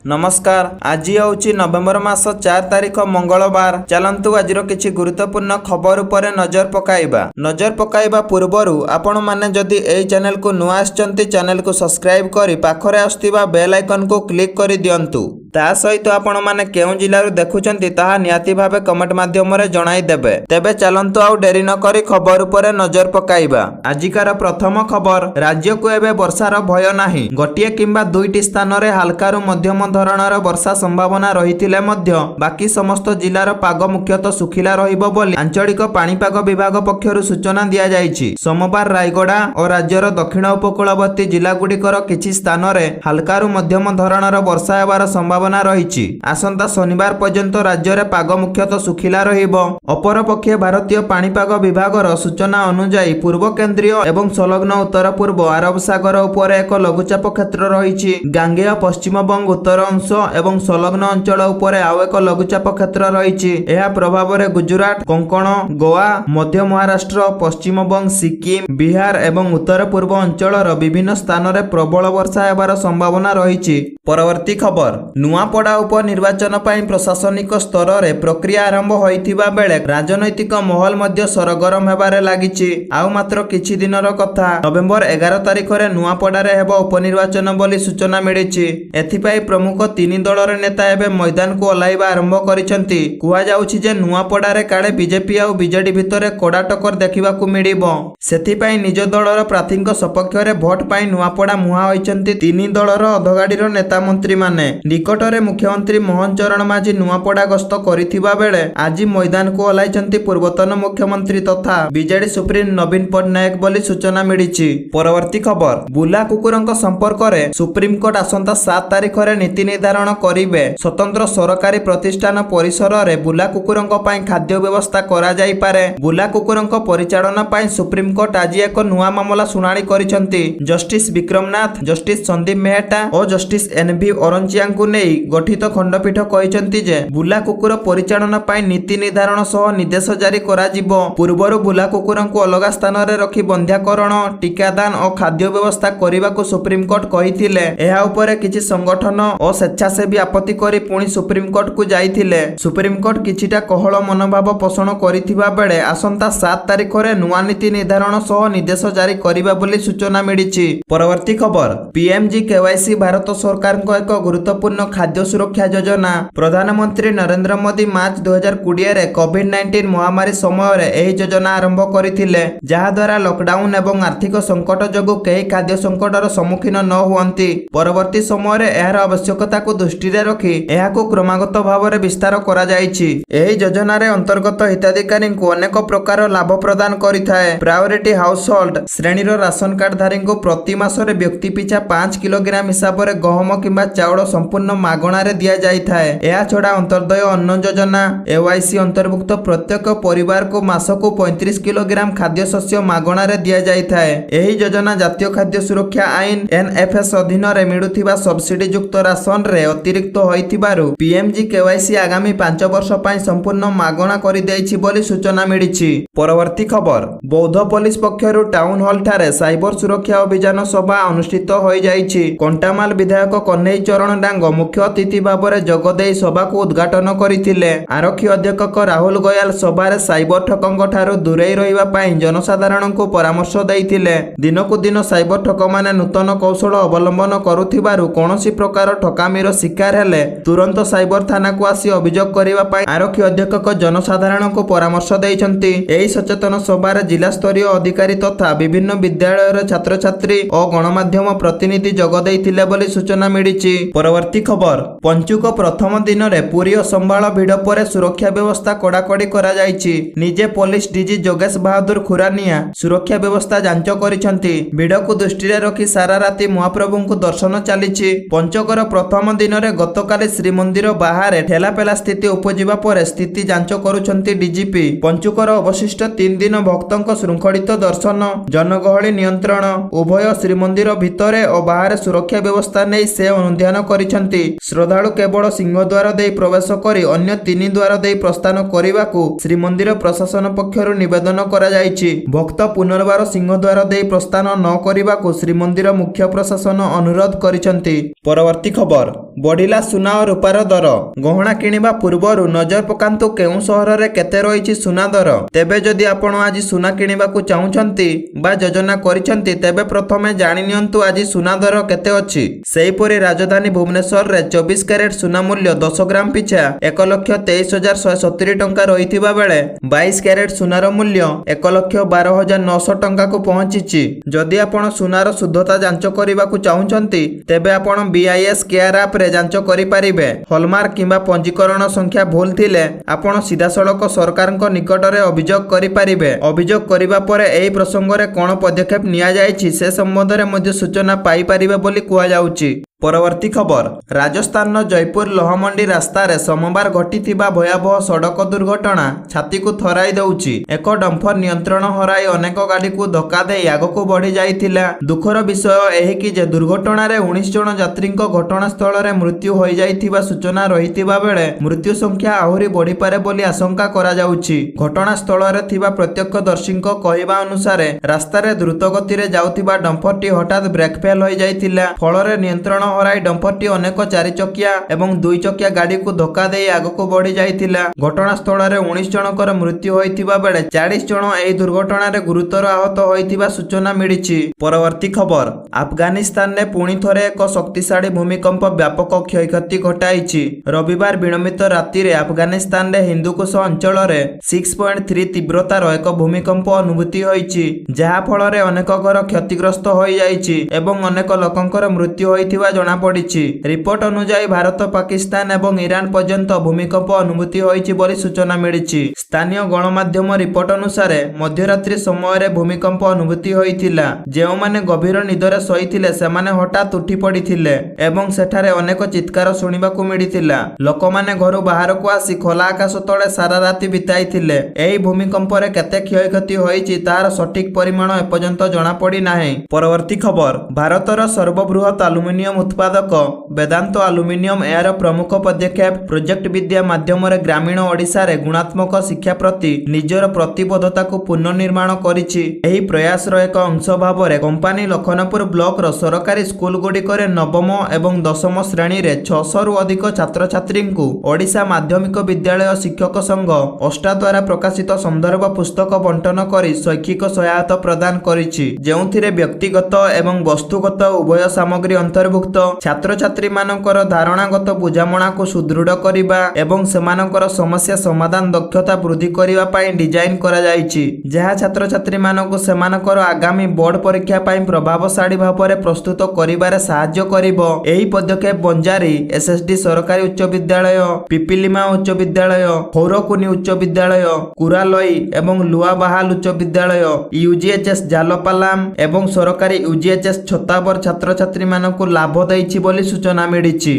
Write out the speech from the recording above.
नमस्कार। आज हूँ नवेम्बर मास 4 तारिख मंगलवार। चलतु आज किसी गुरुत्वपूर्ण खबर उपर नजर पकाइबा पूर्वर आपण माने जदि एई चैनल को नुआ आछंती चैनल को सब्सक्राइब करी पाखरे आसुथिबा बेल आइकन को क्लिक करी दियंतु। ता सहित आपण माने केउ जिल्लारु देखुचंती ताहा नियाती भाबे कमेंट माध्यम रे जणाई देबे। तेबे चलंतु आउ डेरी न करी खबर उपरे नजर पकाइबा। आजिकार प्रथम खबर, राज्य को एबे वर्षार भय नाही। गोटिए किंबा दुईटी स्थान रे हल्कारु मध्यम धरणर वर्षा संभावना रहिथिले मध्य बाकी समस्त जिल्लार पाग मुख्यतः सुखिला रहिबो बोली आंचलिक पाणीपाग विभाग पक्षरु सूचना दिया जायछि। सोमवार रायगड़ा और राज्यर दक्षिण उपकूलवर्ती जिल्लागुड़िकर किछि स्थान रे हल्कारु मध्यम धरणर वर्षा हेबार संभावना रहिछि। आसंता शनिवार पर्यंत राज्य रे पाग मुख्यतः सुखिला रहिबो। अपरपक्षे भारतीय पाणीपाग विभागर सूचना अनुसार पूर्व केंद्रीय एवं संलग्न उत्तर पूर्व अरब सागर उपरे एक लघुचाप क्षेत्र रहिछि। गांगेय पश्चिमबंग उत्तर अंश एवं संलग्न अंचल उपरे आउ एक लघुचाप क्षेत्र रहिछि। एहा प्रभाव रे गुजरात, कोंकण, गोवा, मध्य महाराष्ट्र, पश्चिमबंग, सिक्किम, बिहार एवं उत्तर पूर्व अंचलर विभिन्न स्थान रे प्रबल वर्षा हेबार संभावना रहिछि। परवर्ती खबर, नुआपड़ा उपनिर्वाचन पई प्रशासनिक स्तर रे प्रक्रिया आरंभ होइथिबा बेले राजनैतिक महल मध्य सरगरम हेबारे लागिछि। आउ मात्र किछि दिनर कथा, नवेम्बर 11 तारिख रे नुआपड़ा रे हेबो उपनिर्वाचन बोली सूचना मिलिछि। एथिपई प्रमुख तीन दलर नेता एबे मैदान को ओह्लाइबा आरंभ करिसंती। कुआ जाउछि जे नुआपड़ा रे काळे बीजेपी आउ बीजेडी भितरे कोडा टक्कर देखिबाकू मिलिबो। सेथिपई निज दलर प्रार्थीक सपक्ष रे भोट पई नुआपड़ा मुहा होइसंती तीन दलर अधगाडीर नेता मंत्री माने। निकटरे मुख्यमंत्री मोहन चरण माझी नुआपड़ा गस्त करिथिबा बेले आज मैदान को ओह्लाइसंती पूर्वतन मुख्यमंत्री तथा बीजेडी सुप्रीम नवीन पट्टनायक बोली सूचना मिलिछि। परवर्ती खबर, बुला कुकुरंक संपर्क रे सुप्रीम कोर्ट आसंता 7 तारिख रे नीति निर्धारण करिवे। स्वतंत्र सरकारी प्रतिष्ठान परिसर रे बुला कुकुरंक पई खाद्य व्यवस्था करा जाई पारे। बुला कुकुरंक परिचालन पई सुप्रीम कोर्ट आज एक नुआ मामला सुनानी करिसंती। जस्टिस विक्रमनाथ, जस्टिस संदीप मेहता और जस्टिस एनवी ओरंचिया को नहीं गठित खंडपीठ कहिसंती जे बुला कुकुर परिचालन पई नीति निर्धारण सह निर्देश जारी करा जिवो। पूर्वरु बुला कुकुरंक अलगा स्थान रे रखी बंध्याकरण, टीकादान और खाद्य व्यवस्था करिबाकू सुप्रीम कोर्ट कहिथिले। एहा उपरे किछि संगठन और स्वेच्छासेवी आपत्ति करी पुणी सुप्रीम कोर्ट को जाइथिले। सुप्रीम कोर्ट किछिटा कहल मनोभाव पोषण करिथिबा बेले आसंता 7 तारिख रे नुआ नीति निर्धारण सह निर्देश जारी करिबा बोली सूचना मिलिछि। परवर्ती खबर, पीएमजी केवाईसी भारत सरकार को एक गुरुत्वपूर्ण खाद्य सुरक्षा योजना। प्रधानमंत्री नरेंद्र मोदी मार्च 2020 रे कोविड-19 महामारी समय रे एही योजना आरंभ करिथिले, जहा द्वारा लॉकडाउन एवं आर्थिक संकट जोगु केही खाद्य संकटर सम्मुखीन न हुअंती। परवर्ती समय रे एहार आवश्यकता को दृष्टि रे रखी एहाको क्रमागत भाव रे विस्तार करा जायछि। एही योजना रे अंतर्गत हिताधिकारी को अनेक प्रकार लाभ प्रदान करिथाए। प्रायोरिटी हाउस होल्ड श्रेणी रो राशन कार्ड धारी को प्रति मास रे व्यक्ति पिछा 5 किलोग्राम हिसाब रे गहम किंबा चाउल संपूर्ण मागणा रे दिया जाइथाए। एहा छोड़ा अंतर्दय अन्न योजना एवाईसी अंतर्भुक्त प्रत्येक परिवार को मासको 35 किलोग्राम खाद्य शस्य मागणा रे दिया जाइथाए। एही योजना जातीय खाद्य सुरक्षा आईन एनएफएस अधीन रे मिलुथिबा सब्सिडी युक्त राशन रे अतिरिक्त होइथिबारु पीएमजी केवाईसी आगामी 5 वर्ष पई संपूर्ण मागणा करि दैछि बोली सूचना मिलिछि। परवर्ती खबर, बौद्ध पुलिस पक्षरु टाउन हॉल ठारे साइबर सुरक्षा अभियान सभा अनुष्ठित होई जाइछि। कंटामाल विधायक कन्हई चरण डांग मुख्य अतिथि भाबरे जोगदेई सभा को उद्घाटन करिथिले। आरक्षी अध्यक्ष राहुल गोयल सभारे साइबर ठकंग ठारू दूरेई रहिबा पई जनसाधारण को परामर्श दैथिले। दिनकु दिन साइबर ठक माने नूतन कौशल अवलंबन करुथिबारु कोनोसी प्रकार ठकामीर शिकार हेले तुरंत साइबर थाना को आसी अभियोग करिबा पई आरक्षी अध्यक्ष जनसाधारण को परामर्श दैछंती। एही सचेतन सभारे जिला स्तरीय अधिकारी तथा विभिन्न विद्यालयर छात्र छात्री और गणमाध्यम प्रतिनिधि जोग दैथिले बोली सूचना मिलिछि। परवर्ती खबर, पंचुक प्रथम दिन रे पुरी असंभाळ भिड़ परे सुरक्षा व्यवस्था कड़ाकड़ी करा जायछि। निजे पुलिस डीजी जोगेश बहादुर खुरानिया सुरक्षा व्यवस्था जांच करिसंती। भिड़ को दृष्टि रे रखी सारा राति महाप्रभु को दर्शन चलिछि। पंचकर प्रथम दिन रे गतकाली श्रीमंदिर बाहर ठेलापेला स्थिति उपजिबा परे स्थिति जांच करुछंती डीजीपी। पंचुकर अवशिष्ट 3 दिन भक्तों श्रृंखलित दर्शन, जनगहली नियंत्रण, उभय श्रीमंदिर भितरे और बाहर सुरक्षा व्यवस्था नहीं से ଅନୁଧ୍ୟାନ କରିଛନ୍ତି। ଶ୍ରଦ୍ଧାଳୁ କେବଳ ସିଂହଦ୍ୱାର ଦେଇ ପ୍ରବେଶ କରି ଅନ୍ୟ 3 ଦ୍ୱାର ଦେଇ ପ୍ରସ୍ଥାନ କରିବାକୁ ଶ୍ରୀମନ୍ଦିର ପ୍ରଶାସନ ପକ୍ଷରୁ ନିବେଦନ କରାଯାଇଛି। ଭକ୍ତ ପୁନର୍ବାର ସିଂହଦ୍ୱାର ଦେଇ ପ୍ରସ୍ଥାନ ନ କରିବାକୁ ଶ୍ରୀମନ୍ଦିର ମୁଖ୍ୟ ପ୍ରଶାସନ ଅନୁରୋଧ କରିଛନ୍ତି। ପରବର୍ତ୍ତୀ ଖବର, ବଢିଲା ସୁନା ଓ ରୂପାର ଦର। ଗହଣା କିଣିବା ପୂର୍ବରୁ ନଜର ପକାନ୍ତୁ କେଉଁ ସହରରେ କେତେ ରହିଛି ସୁନା ଦର। ତେବେ ଯଦି ଆପଣ ଆଜି ସୁନା କିଣିବାକୁ ଚାହୁଁଛନ୍ତି ବା ଯୋଜନା କରିଛନ୍ତି ତେବେ ପ୍ରଥମେ ଜାଣି ନିଅନ୍ତୁ ଆଜି ସୁନା ଦର କେତେ ଅଛି। ସେହିପରି ରାଜଧାନୀ ଭୁବନେଶ୍ୱରରେ 24 କ୍ୟାରେଟ ସୁନା ମୂଲ୍ୟ 10 ଗ୍ରାମ ପିଛା 1,23,170 ଟଙ୍କା ରହିଥିବା ବେଳେ 22 କ୍ୟାରେଟ ସୁନାର ମୂଲ୍ୟ 1,12,900 ଟଙ୍କାକୁ ପହଞ୍ଚିଛି। ଯଦି ଆପଣ ସୁନାର ଶୁଦ୍ଧତା ଯାଞ୍ଚ କରିବାକୁ ଚାହୁଁଛନ୍ତି ତେବେ ଆପଣ BIS କେୟାର ଆପ୍ରେ ଯାଞ୍ଚ କରିପାରିବେ। ହଲମାର୍କ କିମ୍ବା ପଞ୍ଜୀକରଣ ସଂଖ୍ୟା ଭୁଲ ଥିଲେ ଆପଣ ସିଧାସଳଖ ସରକାରଙ୍କ ନିକଟରେ ଅଭିଯୋଗ କରିପାରିବେ। ଅଭିଯୋଗ କରିବା ପରେ ଏହି ପ୍ରସଙ୍ଗରେ କ'ଣ ପଦକ୍ଷେପ ନିଆଯାଇଛି ସେ ସମ୍ବନ୍ଧରେ ମଧ୍ୟ ସୂଚନା ପାଇପାରିବେ ବୋଲି କୁହାଯାଉଛି। ପରବର୍ତ୍ତୀ ଖବର, ରାଜସ୍ଥାନର ଜୟପୁର ଲୋହାମଣ୍ଡି ରାସ୍ତାରେ ସୋମବାର ଘଟିଥିବା ଭୟାବହ ସଡ଼କ ଦୁର୍ଘଟଣା ଛାତିକୁ ଥରାଇ ଦେଉଛି। ଏକ ଡମ୍ଫର ନିୟନ୍ତ୍ରଣ ହରାଇ ଅନେକ ଗାଡ଼ିକୁ ଧକ୍କା ଦେଇ ଆଗକୁ ବଢ଼ି ଯାଇଥିଲା। ଦୁଃଖର ବିଷୟ ଏହିକି ଯେ ଦୁର୍ଘଟଣାରେ 19 ଜଣ ଯାତ୍ରୀଙ୍କ ଘଟଣାସ୍ଥଳରେ ମୃତ୍ୟୁ ହୋଇଯାଇଥିବା ସୂଚନା ରହିଥିବା ବେଳେ ମୃତ୍ୟୁ ସଂଖ୍ୟା ଆହୁରି ବଢ଼ିପାରେ ବୋଲି ଆଶଙ୍କା କରାଯାଉଛି। ଘଟଣାସ୍ଥଳରେ ଥିବା ପ୍ରତ୍ୟକ୍ଷଦର୍ଶୀଙ୍କ କହିବା ଅନୁସାରେ ରାସ୍ତାରେ ଦ୍ରୁତ ଗତିରେ ଯାଉଥିବା ଡମ୍ଫରଟି ହଠାତ୍ ବ୍ରେକ୍ ଫେଲ୍ ହୋଇଯାଇଥିଲା। ଫଳରେ ନିୟନ୍ତ୍ରଣ ହରାଇ ଡମ୍ଫରଟି ଅନେକ 4 ଚକିଆ ଏବଂ 2 ଚକିଆ ଗାଡ଼ିକୁ ଧକ୍କା ଦେଇ ଆଗକୁ ବଢ଼ି ଯାଇଥିଲା। ଘଟଣାସ୍ଥଳରେ 19 ଜଣଙ୍କର ମୃତ୍ୟୁ ହୋଇଥିବା ବେଳେ 40 ଜଣ ଏହି ଦୁର୍ଘଟଣାରେ ଗୁରୁତର ଆହତ ହୋଇଥିବା ସୂଚନା ମିଳିଛି। ପରବର୍ତ୍ତୀ ଖବର, ଆଫଗାନିସ୍ତାନରେ ପୁଣି ଥରେ ଏକ ଶକ୍ତିଶାଳୀ ଭୂମିକମ୍ପ ବ୍ୟାପକ କ୍ଷୟକ୍ଷତି ଘଟାଇଛି। ରବିବାର ବିଳମ୍ବିତ ରାତିରେ ଆଫଗାନିସ୍ତାନରେ ହିନ୍ଦୁକୁଶ ଅଞ୍ଚଳରେ 6.3 ତୀବ୍ରତାର ଏକ ଭୂମିକମ୍ପ ଅନୁଭୂତି ହୋଇଛି, ଯାହା ଫଳରେ ଅନେକ ଘର କ୍ଷତିଗ୍ରସ୍ତ ହୋଇଯାଇଛି ଏବଂ ଅନେକ ଲୋକଙ୍କର ମୃତ୍ୟୁ ହୋଇଥିବା ଜଣାପଡ଼ିଛି। ରିପୋର୍ଟ ଅନୁଯାୟୀ ଭାରତ, ପାକିସ୍ତାନ ଏବଂ ଇରାନ ପର୍ଯ୍ୟନ୍ତ ଭୂମିକମ୍ପ ଅନୁଭୂତି ହୋଇଛି ବୋଲି ସୂଚନା ମିଳିଛି। ସ୍ଥାନୀୟ ଗଣମାଧ୍ୟମ ରିପୋର୍ଟ ଅନୁସାରେ ମଧ୍ୟରାତ୍ରି ସମୟରେ ଭୂମିକମ୍ପ ଅନୁଭୂତି ହୋଇଥିଲା। ଯେଉଁମାନେ ଗଭୀର ନିଦରେ ଶୋଇଥିଲେ ସେମାନେ ହଠାତ୍ ଉଠି ପଡ଼ିଥିଲେ ଏବଂ ସେଠାରେ ଅନେକ ଚିତ୍କାର ଶୁଣିବାକୁ ମିଳିଥିଲା। ଲୋକମାନେ ଘରୁ ବାହାରକୁ ଆସି ଖୋଲା ଆକାଶ ତଳେ ସାରା ରାତି ବିତାଇଥିଲେ। ଏହି ଭୂମିକମ୍ପରେ କେତେ କ୍ଷୟକ୍ଷତି ହୋଇଛି ତାହାର ସଠିକ ପରିମାଣ ଏପର୍ଯ୍ୟନ୍ତ ଜଣାପଡ଼ି ନାହିଁ। ପରବର୍ତ୍ତୀ ଖବର, ଭାରତର ସର୍ବବୃହତ ଆଲୁମିନିୟମ ଉତ୍ପାଦକ ବେଦାନ୍ତ ଆଲୁମିନିୟମ ଏହାର ପ୍ରମୁଖ ପଦକ୍ଷେପ ପ୍ରୋଜେକ୍ଟ ବିଦ୍ୟା ମାଧ୍ୟମରେ ଗ୍ରାମୀଣ ଓଡ଼ିଶାରେ ଗୁଣାତ୍ମକ ଶିକ୍ଷା ପ୍ରତି ନିଜର ପ୍ରତିବଦ୍ଧତାକୁ ପୁନର୍ନିର୍ମାଣ କରିଛି। ଏହି ପ୍ରୟାସର ଏକ ଅଂଶ ଭାବରେ କମ୍ପାନୀ ଲଖନପୁର ବ୍ଲକର ସରକାରୀ ସ୍କୁଲଗୁଡ଼ିକରେ ନବମ ଏବଂ ଦଶମ ଶ୍ରେଣୀରେ 600ରୁ ଅଧିକ ଛାତ୍ରଛାତ୍ରୀଙ୍କୁ ଓଡ଼ିଶା ମାଧ୍ୟମିକ ବିଦ୍ୟାଳୟ ଶିକ୍ଷକ ସଂଘ ଅଷ୍ଟା ଦ୍ୱାରା ପ୍ରକାଶିତ ସନ୍ଦର୍ଭ ପୁସ୍ତକ ବଣ୍ଟନ କରି ଶୈକ୍ଷିକ ସହାୟତା ପ୍ରଦାନ କରିଛି, ଯେଉଁଥିରେ ବ୍ୟକ୍ତିଗତ ଏବଂ ବସ୍ତୁଗତ ଉଭୟ ସାମଗ୍ରୀ ଅନ୍ତର୍ଭୁକ୍ତ। ଛାତ୍ରଛାତ୍ରୀମାନଙ୍କର ଧାରଣାଗତ ବୁଝାମଣାକୁ ସୁଦୃଢ଼ କରିବା ଏବଂ ସେମାନଙ୍କର ସମସ୍ୟା ସମାଧାନ ଦକ୍ଷତା ବୃଦ୍ଧି କରିବା ପାଇଁ ଡିଜାଇନ କରାଯାଇଛି, ଯାହା ଛାତ୍ରଛାତ୍ରୀମାନଙ୍କୁ ସେମାନଙ୍କର ଆଗାମୀ ବୋର୍ଡ ପରୀକ୍ଷା ପାଇଁ ପ୍ରଭାବଶାଳୀ ଭାବରେ ପ୍ରସ୍ତୁତ କରିବାରେ ସାହାଯ୍ୟ କରିବ। ଏହି ପଦକ୍ଷେପ ବଞ୍ଜାରୀ SSD ସରକାରୀ ଉଚ୍ଚ ବିଦ୍ୟାଳୟ, ପିପିଲିମା ଉଚ୍ଚ ବିଦ୍ୟାଳୟ, ହୌରକୁନି ଉଚ୍ଚ ବିଦ୍ୟାଳୟ, କୁରାଲଇ ଏବଂ ଲୁଆବାହାଲ ଉଚ୍ଚ ବିଦ୍ୟାଳୟ, UGHS ଜାଲପାଲାମ ଏବଂ ସରକାରୀ UGHS ଛତାବର ଛାତ୍ରଛାତ୍ରୀମାନଙ୍କୁ ଲାଭ ଦେଇଛି ବୋଲି ସୂଚନା ମିଳିଛି।